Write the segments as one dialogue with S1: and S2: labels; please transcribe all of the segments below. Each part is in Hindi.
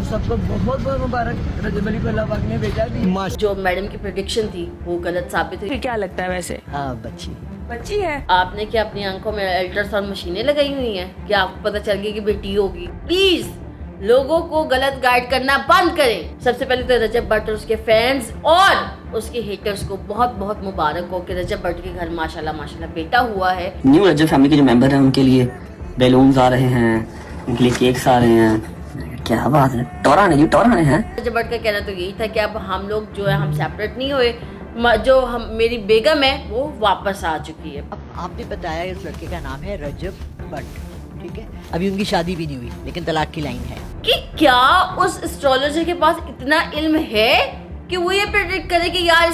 S1: सबको बहुत बहुत मुबारक। रजब अली को अल्लाह पाक ने बेटा दी।
S2: जो मैडम की प्रेडिक्शन थी वो गलत साबित हुई।
S3: फिर क्या लगता है वैसे?
S1: हाँ बच्ची
S3: है।
S2: आपने क्या अपनी आंखों में अल्ट्रासाउंड मशीनें लगाई हुई हैं कि आपको पता चल गया कि बेटी होगी? प्लीज लोगों को गलत गाइड करना बंद करें। सबसे पहले तो रजब भट्ट और उसके फैंस और उसके हेटर्स को बहुत बहुत मुबारक हो कि रजब भट्ट के घर माशाल्लाह माशाल्लाह बेटा हुआ है।
S4: न्यू रजब फैमिली के जो मेंबर हैं उनके लिए बैलून्स आ रहे हैं, उनके लिए केक्स आ रहे हैं। क्या बात है, टोराने हैं।
S2: रजब भट्ट का कहना तो यही था कि अब हम लोग जो है हम सेपरेट नहीं हुए, जो हम मेरी बेगम है वो वापस आ चुकी है।
S1: अब आपने बताया इस लड़के का नाम है रजब भट्ट, ठीक है। अभी उनकी शादी भी नहीं हुई लेकिन तलाक की लाइन है।
S2: कि क्या उस एस्ट्रोलॉजर के पास इतना इल्म है कि वो ये प्रेडिक्ट करे कि यार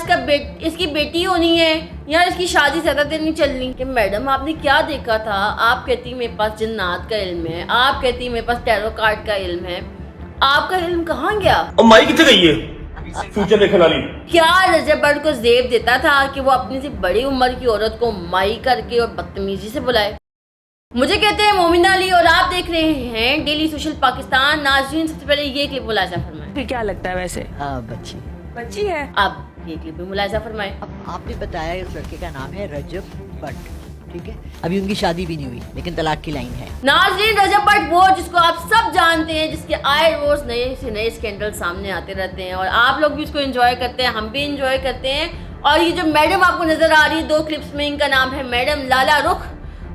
S2: इसकी बेटी होनी है, यार इसकी शादी ज्यादा देर नहीं चलनी? कि मैडम आपने क्या देखा था? आप कहती मेरे पास जिन्नात का इल्म है, आप कहती मेरे पास टैरो कार्ड का इल्म है, आपका इल्म कहाँ गया?
S5: और माई कितने गई है फ्यूचर देखने वाली?
S2: क्या रजब भट्ट को जेब देता था कि वो अपनी से बड़ी उम्र की औरत को माई करके और बदतमीजी से बुलाए? मुझे कहते हैं मोमिना अली और आप देख रहे हैं डेली सोशल पाकिस्तान। नाज़रीन, सबसे पहले ये क्लिप मुलाहिजा फरमाएं।
S3: फिर क्या लगता है वैसे?
S1: हाँ बच्ची
S3: है।
S2: अब ये क्लिप भी मुलाहिजा फरमाएं।
S1: अब आपने बताया इस लड़के का नाम है रजब भट्ट, ठीक है। अभी उनकी शादी भी नहीं हुई लेकिन तलाक की लाइन है।
S2: नाज़रीन, रजब भट्ट वो जिसको आप सब जानते हैं, जिसके आए रोज नए से नए स्कैंडल सामने आते रहते हैं और आप लोग भी उसको एंजॉय करते हैं, हम भी एंजॉय करते हैं। और ये जो मैडम आपको नजर आ रही है 2 क्लिप्स में, इनका नाम है मैडम लाला रुख,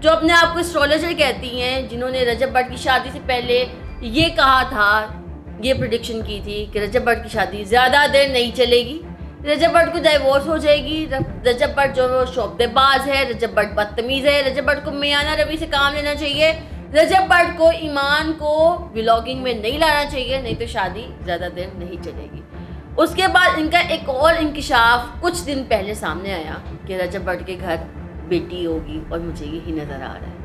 S2: जो अपने आप को एस्ट्रोलॉजर कहती हैं, जिन्होंने रजब भट्ट की शादी से पहले ये कहा था, ये प्रेडिक्शन की थी कि रजब भट्ट की शादी ज़्यादा देर नहीं चलेगी, रजब भट्ट को डाइवोर्स हो जाएगी। रजब भट्ट जो है शोबदेबाज है, रजब भट्ट बदतमीज़ है, रजब भट्ट को मियाना रवि से काम लेना चाहिए, रजब भट्ट को ईमान को व्लॉगिंग में नहीं लाना चाहिए, नहीं तो शादी ज़्यादा देर नहीं चलेगी। उसके बाद इनका एक और इंकिशाफ कुछ दिन पहले सामने आया कि रजब भट्ट के घर बेटी होगी और मुझे यही नज़र आ रहा है।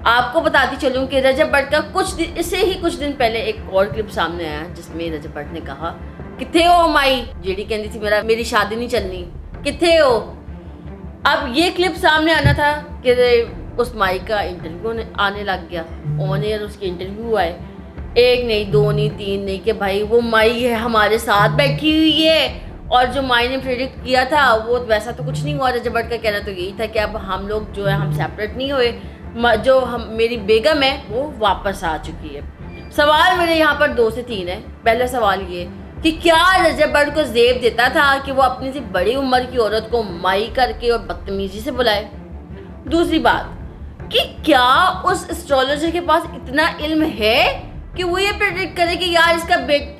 S2: आपको बताती चलूँ कि रजब भट्ट का इससे ही कुछ दिन पहले एक और क्लिप सामने आया जिसमें रजब भट्ट ने कहा, किथे हो माई जेडी कहती थी मेरी शादी नहीं चलनी, किथे हो? अब ये क्लिप सामने आना था कि उस माई का इंटरव्यू आने लग गया, ऑन एयर उसके इंटरव्यू आए, 1 नहीं 2 नहीं 3 नहीं, कि भाई वो माई है हमारे साथ बैठी हुई है और जो माई ने प्रेडिक्ट किया था वो वैसा तो कुछ नहीं हुआ। रजब भट्ट का कहना तो यही था कि अब हम लोग जो है हम सेपरेट नहीं हुए, जो मेरी बेगम है वो वापस आ चुकी है। सवाल मेरे यहाँ पर 2 से 3 है। पहला सवाल ये कि क्या रजब भट्ट को जेब देता था कि वो अपनी से बड़ी उम्र की औरत को माई करके और बदतमीजी से बुलाए? दूसरी बात कि क्या उस एस्ट्रोलॉजर के पास इतना इल्म है कि वो ये प्रेडिक्ट करे कि यार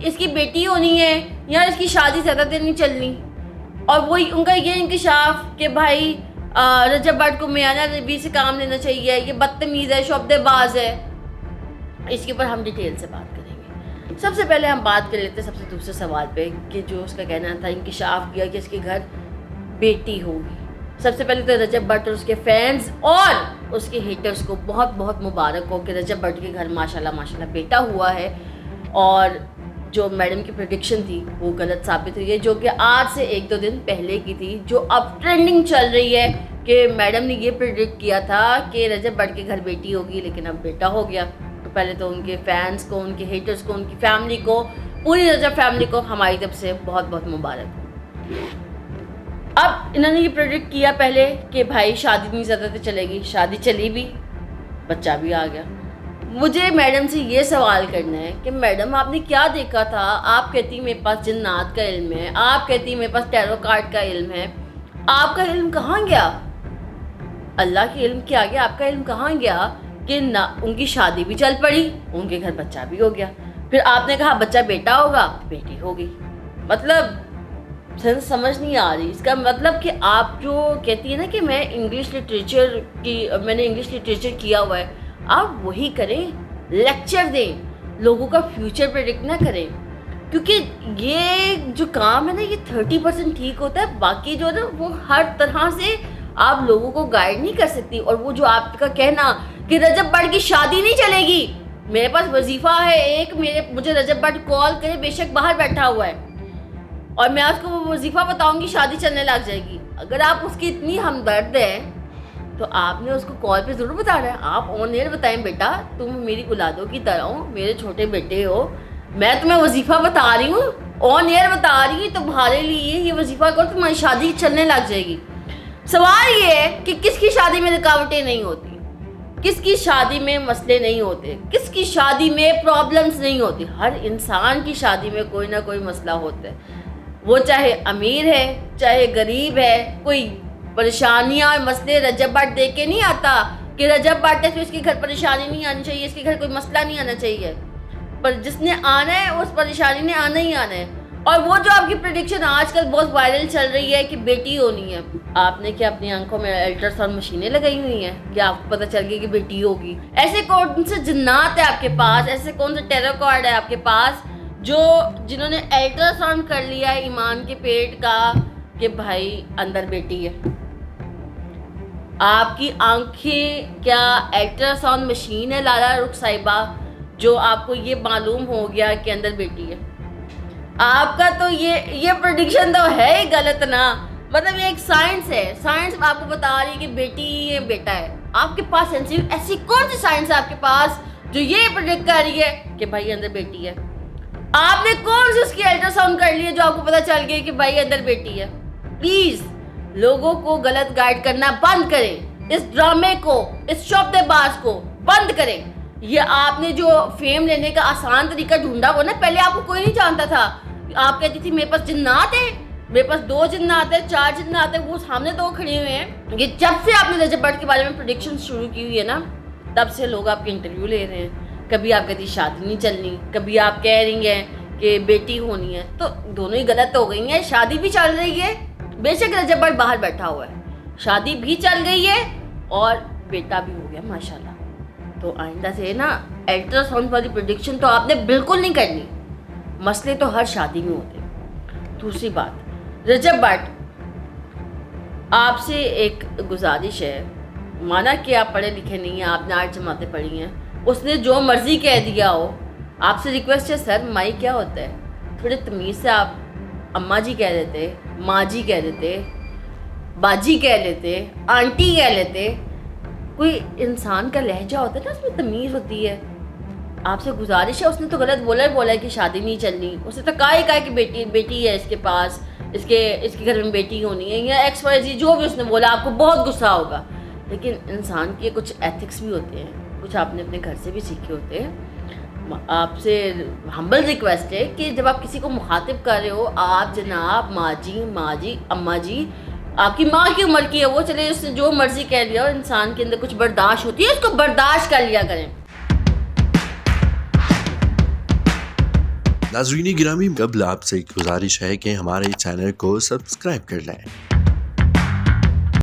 S2: इसकी बेटी होनी है, यार इसकी शादी ज़्यादा देर नहीं चलनी? और वो उनका ये इंकिशाफ कि भाई रजब भट्ट को मियाना रवि से काम लेना चाहिए, ये बदतमीज़ है, शोबदेबाज है। इसके ऊपर हम डिटेल से बात करेंगे। सबसे पहले हम बात कर लेते हैं सबसे दूसरे सवाल पे कि जो उसका कहना था, इंकिशाफ किया कि इसके घर बेटी होगी। सबसे पहले तो रजब भट्ट और उसके फैंस और उसके हेटर्स को बहुत बहुत मुबारक हो कि रजब भट्ट के घर माशाल्लाह माशाल्लाह बेटा हुआ है और जो मैडम की प्रेडिक्शन थी वो गलत साबित हुई है, जो कि आज से 1-2 दिन पहले की थी, जो अब ट्रेंडिंग चल रही है कि मैडम ने ये प्रेडिक्ट किया था कि रजब भट्ट के घर बेटी होगी लेकिन अब बेटा हो गया। तो पहले तो उनके फैंस को, उनके हेटर्स को, उनकी फैमिली को, पूरी रजब फैमिली को हमारी तरफ से बहुत बहुत मुबारक हो। अब इन्होंने ये प्रेडिक्ट किया पहले कि भाई शादी नहीं ज़्यादा तो चलेगी, शादी चली भी, बच्चा भी आ गया। मुझे मैडम से ये सवाल करना है कि मैडम आपने क्या देखा था? आप कहती मेरे पास जिन्नात का इल्म है, आप कहती मेरे पास टैरो कार्ड का इल्म है, आपका इल्म कहाँ गया? अल्लाह के इल्म के आगे आपका इल्म कहाँ गया कि ना उनकी शादी भी चल पड़ी, उनके घर बच्चा भी हो गया, फिर आपने कहा बच्चा बेटा होगा, बेटी होगी। मतलब समझ नहीं आ रही। इसका मतलब कि आप जो कहती है ना कि मैंने इंग्लिश लिटरेचर किया हुआ है, आप वही करें, लेक्चर दें, लोगों का फ्यूचर प्रेडिक्ट ना करें, क्योंकि ये जो काम है ना ये 30% ठीक होता है, बाकी जो है ना वो हर तरह से आप लोगों को गाइड नहीं कर सकती। और वो जो आपका कहना कि रजब भट्ट की शादी नहीं चलेगी, मेरे पास वजीफा है एक, मुझे रजब भट्ट कॉल करे, बेशक बाहर बैठा हुआ है, और मैं उसको वो वजीफा बताऊंगी, शादी चलने लग जाएगी। अगर आप उसकी इतनी हमदर्द हैं तो आपने उसको कॉल पे ज़रूर बताना है। आप ऑन एयर बताएं, बेटा तुम मेरी औलादों की तरह हो, मेरे छोटे बेटे हो, मैं तुम्हें वजीफा बता रही हूँ, ऑन एयर बता रही हूँ, तुम्हारे लिए ये वजीफा करो, तुम्हारी शादी चलने लग जाएगी। सवाल ये है कि किसकी शादी में रुकावटें नहीं होती, किसकी शादी में मसले नहीं होते, किसकी शादी में प्रॉब्लम्स नहीं होती। हर इंसान की शादी में कोई ना कोई मसला होता है, वो चाहे अमीर है चाहे गरीब है। कोई परेशानियाँ और मसले रजब भट्ट देख के नहीं आता कि रजब भट्ट है तो इसके घर परेशानी नहीं आनी चाहिए, इसके घर कोई मसला नहीं आना चाहिए। पर जिसने आना है उस परेशानी ने आना ही आना है। और वो जो आपकी प्रेडिक्शन आजकल बहुत वायरल चल रही है कि बेटी होनी है, आपने क्या अपनी आंखों में अल्ट्रासाउंड मशीनें लगाई हुई हैं कि आपको पता चल गया कि बेटी होगी? ऐसे कौन से जिन्नात है आपके पास, ऐसे कौन से टेरो कार्ड है आपके पास जो जिन्होंने अल्ट्रासाउंड कर लिया है ईमान के पेट का कि भाई अंदर बेटी है? आपकी आंखें क्या अल्ट्रासाउंड मशीन है लाला रुख साहिबा जो आपको ये मालूम हो गया कि अंदर बेटी है? आपका तो ये प्रेडिक्शन तो है ही गलत ना। मतलब ये एक साइंस है, साइंस आपको बता रही है कि बेटी है बेटा है। आपके पास ऐसी कौन सी साइंस है आपके पास जो ये प्रेडिक्ट कर रही है कि भाई अंदर बेटी है? आपने कौन सी उसकी अल्ट्रासाउंड कर ली है जो आपको पता चल गया कि भाई अंदर बेटी है? प्लीज लोगों को गलत गाइड करना बंद करें, इस ड्रामे को, इस शब्दबाज को बंद करें। ये आपने जो फेम लेने का आसान तरीका ढूंढा वो ना, पहले आपको कोई नहीं जानता था। आप कहती थी मेरे पास जिन्नात है, मेरे पास 2 जिन्नात है, 4 जिन्नात है, वो सामने 2 खड़े हुए हैं। ये जब से आपने रजब भट्ट के बारे में प्रेडिक्शन शुरू की हुई है ना, तब से लोग आपके इंटरव्यू ले रहे हैं। कभी आप कहती शादी नहीं चलनी, कभी आप कह रही हैं कि बेटी होनी है, तो दोनों ही गलत हो गई हैं। शादी भी चल रही है, बेशक रजब भट्ट बाहर बैठा हुआ है, शादी भी चल गई है और बेटा भी हो गया माशाल्लाह। तो आइंदा से ना अल्ट्रासाउंड वाली प्रेडिक्शन तो आपने बिल्कुल नहीं करनी, मसले तो हर शादी में होते हैं। दूसरी बात, रजब भट्ट आपसे एक गुजारिश है, माना कि आप पढ़े लिखे नहीं हैं, आपने 8 जमातें पढ़ी हैं, उसने जो मर्जी कह दिया हो, आपसे रिक्वेस्ट है सर माई क्या होता है, थोड़े तमीज़ से आप अम्मा जी कह देते, माँ जी कह देते, बाजी कह लेते, आंटी कह लेते। कोई इंसान का लहजा होता है ना, उसमें तमीज़ होती है। आपसे गुजारिश है, उसने तो गलत बोला है कि शादी नहीं चलनी, उसने तो कहा ही कि बेटी है इसके पास, इसके घर में बेटी होनी है, या XYZ जो भी उसने बोला, आपको बहुत गुस्सा होगा। लेकिन इंसान के कुछ एथिक्स भी होते हैं, कुछ आपने अपने घर से भी सीखे होते हैं। आपसे हम्बल रिक्वेस्ट है कि जब आप किसी को मुखातिब कर रहे हो, आप जनाब, माँ जी, अम्मा जी, आपकी माँ की उम्र की है वो, चले उसने जो मर्जी कह लिया, और इंसान के अंदर कुछ बर्दाश्त होती है, उसको बर्दाश्त कर लिया करें।
S3: नाज़रीन गिरामी, कबल आपसे एक गुजारिश है कि हमारे चैनल को सब्सक्राइब कर लें।